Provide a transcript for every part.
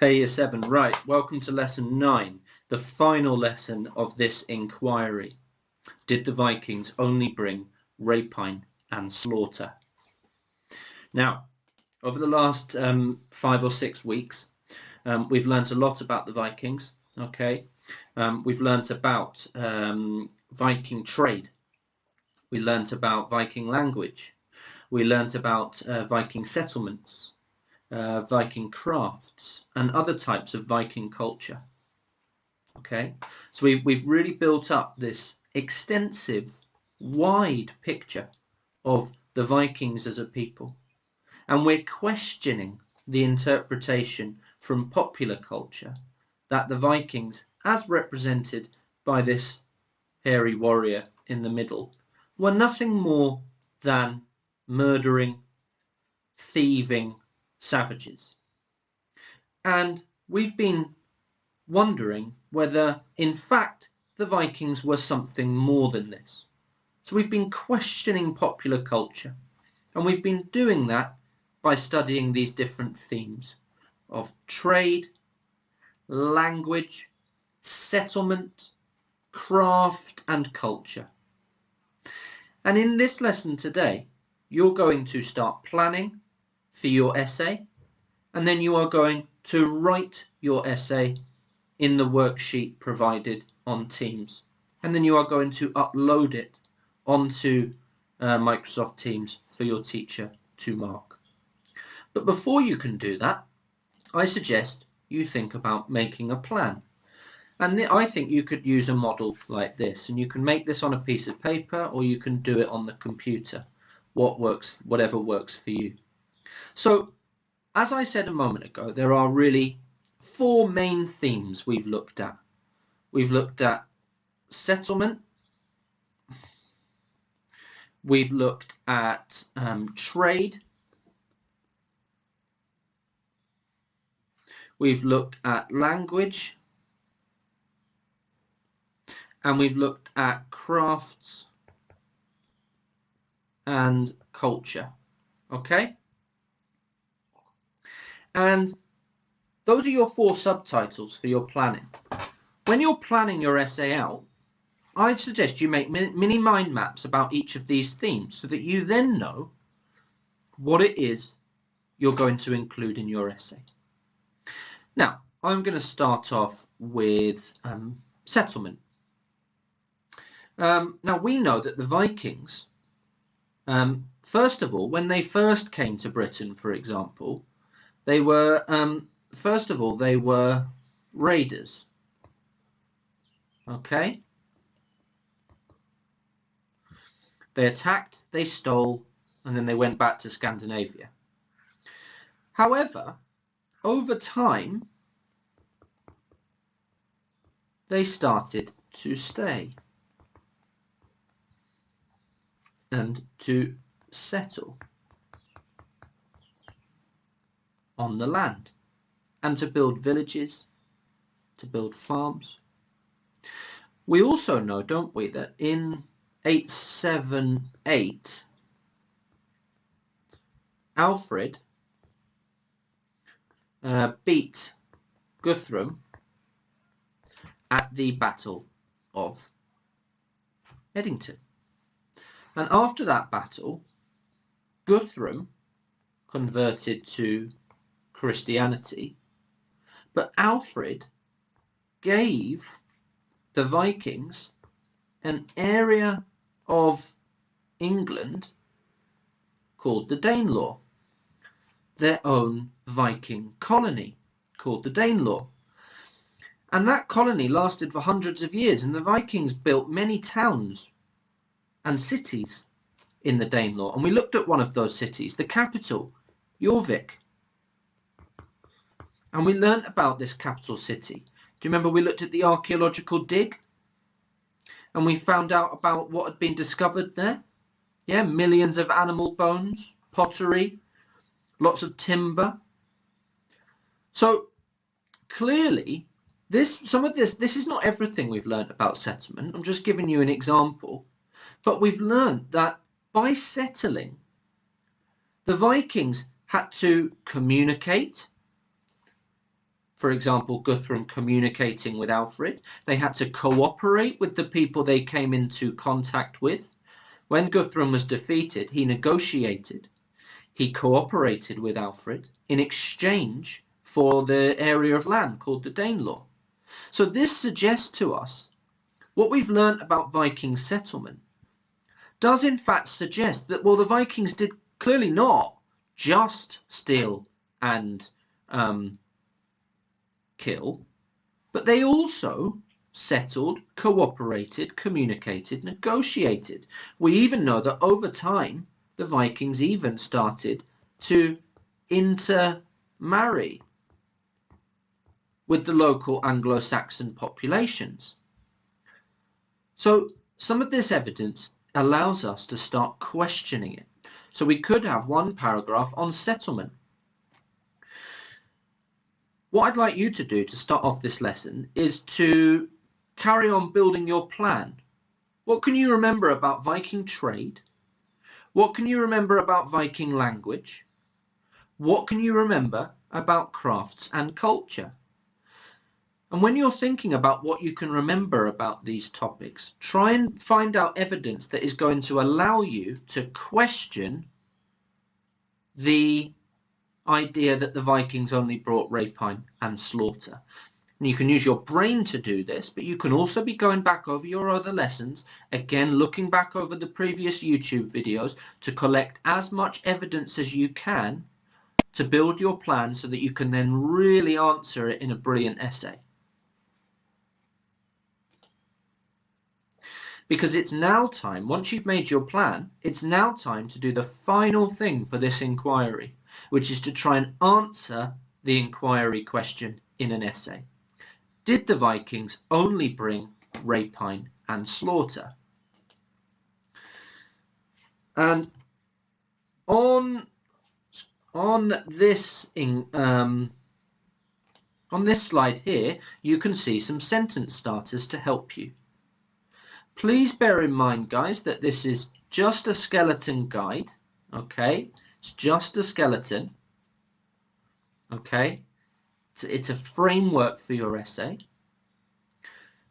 Hey, Year 7, right, welcome to lesson 9, the final lesson of this inquiry. Did the Vikings only bring rapine and slaughter? Now, over the last 5 or 6 weeks, we've learnt a lot about the Vikings, okay? We've learnt about Viking trade. We learnt about Viking language. We learnt about Viking settlements. Viking crafts and other types of Viking culture. Okay, so we've really built up this extensive, wide picture of the Vikings as a people, and we're questioning the interpretation from popular culture that the Vikings, as represented by this hairy warrior in the middle, were nothing more than murdering, thieving savages. And we've been wondering whether, in fact, the Vikings were something more than this. So we've been questioning popular culture, and we've been doing that by studying these different themes of trade, language, settlement, craft, and culture. And in this lesson today, you're going to start planning for your essay, and then you are going to write your essay in the worksheet provided on Teams, and then you are going to upload it onto Microsoft Teams for your teacher to mark. But before you can do that, I suggest you think about making a plan. And I think you could use a model like this, and you can make this on a piece of paper, or you can do it on the computer, whatever works for you. So, as I said a moment ago, there are really 4 main themes we've looked at. We've looked at settlement, we've looked at trade, we've looked at language, and we've looked at crafts and culture. Okay? And those are your 4 subtitles for your planning. When you're planning your essay out, I'd suggest you make mini mind maps about each of these themes so that you then know what it is you're going to include in your essay. Now, I'm going to start off with settlement. Now, we know that the Vikings, first of all, when they first came to Britain, for example, they were, first of all, they were raiders. Okay? They attacked, they stole, and then they went back to Scandinavia. However, over time, they started to stay and to settle on the land and to build villages, to build farms. We also know, don't we, that in 878, Alfred beat Guthrum at the Battle of Edington. And after that battle, Guthrum converted to Christianity, but Alfred gave the Vikings an area of England called the Danelaw, their own Viking colony called the Danelaw. And that colony lasted for hundreds of years, and the Vikings built many towns and cities in the Danelaw. And we looked at one of those cities, the capital, Jorvik. And we learnt about this capital city. Do you remember we looked at the archaeological dig? And we found out about what had been discovered there? Yeah, millions of animal bones, pottery, lots of timber. So clearly, this is not everything we've learnt about settlement. I'm just giving you an example. But we've learnt that by settling, the Vikings had to communicate, For example, Guthrum communicating with Alfred. They had to cooperate with the people they came into contact with. When Guthrum was defeated, he negotiated. He cooperated with Alfred in exchange for the area of land called the Danelaw. So this suggests to us what we've learned about Viking settlement does in fact suggest that, well, the Vikings did clearly not just steal and kill, but they also settled, cooperated, communicated, negotiated. We even know that over time the Vikings even started to intermarry with the local Anglo-Saxon populations. So some of this evidence allows us to start questioning it. So we could have one paragraph on settlement. What I'd like you to do to start off this lesson is to carry on building your plan. What can you remember about Viking trade? What can you remember about Viking language? What can you remember about crafts and culture? And when you're thinking about what you can remember about these topics, try and find out evidence that is going to allow you to question the idea that the Vikings only brought rapine and slaughter. And you can use your brain to do this, but you can also be going back over your other lessons, again looking back over the previous YouTube videos to collect as much evidence as you can to build your plan so that you can then really answer it in a brilliant essay. Because it's now time, once you've made your plan, it's now time to do the final thing for this inquiry, which is to try and answer the inquiry question in an essay. Did the Vikings only bring rapine and slaughter? And on this slide here, you can see some sentence starters to help you. Please bear in mind, guys, that this is just a skeleton guide, okay? It's just a skeleton, okay? It's a framework for your essay.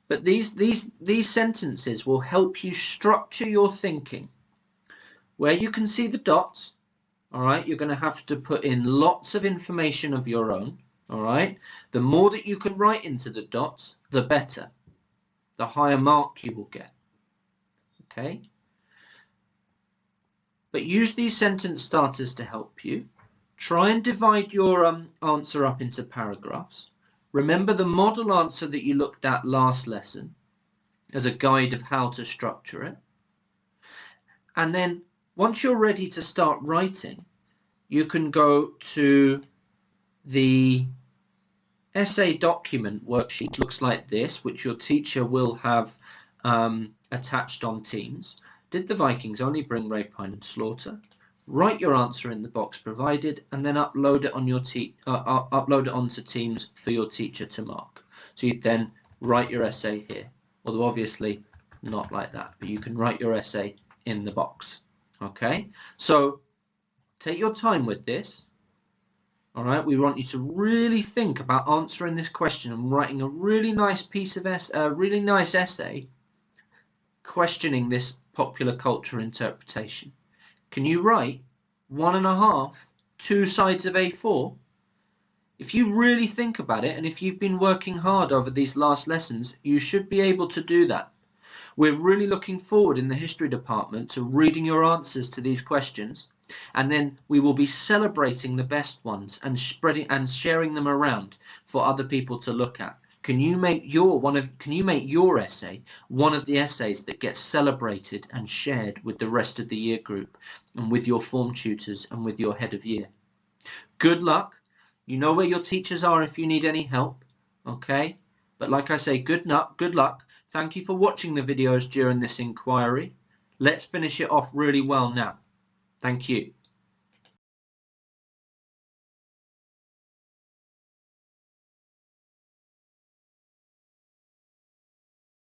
But these sentences will help you structure your thinking. Where you can see the dots, all right, you're going to have to put in lots of information of your own, all right? The more that you can write into the dots, the better. The higher mark you will get. Okay, but use these sentence starters to help you. Try and divide your answer up into paragraphs. Remember the model answer that you looked at last lesson as a guide of how to structure it. And then once you're ready to start writing, you can go to the essay document worksheet. Looks like this, which your teacher will have attached on Teams. Did the Vikings only bring rapine and slaughter? Write your answer in the box provided, and then upload it on your upload it onto Teams for your teacher to mark. So you then write your essay here, although obviously not like that, but you can write your essay in the box. Okay, so take your time with this. All right, we want you to really think about answering this question and writing a really nice piece of really nice essay questioning this popular culture interpretation. Can you write 1.5, 2 sides of A4? If you really think about it, and if you've been working hard over these last lessons, you should be able to do that. We're really looking forward in the history department to reading your answers to these questions, and then we will be celebrating the best ones and spreading and sharing them around for other people to look at. Can you make your essay one of the essays that gets celebrated and shared with the rest of the year group and with your form tutors and with your head of year? Good luck. You know where your teachers are if you need any help, okay? But like I say, good luck. Thank you for watching the videos during this inquiry. Let's finish it off really well now. Thank you.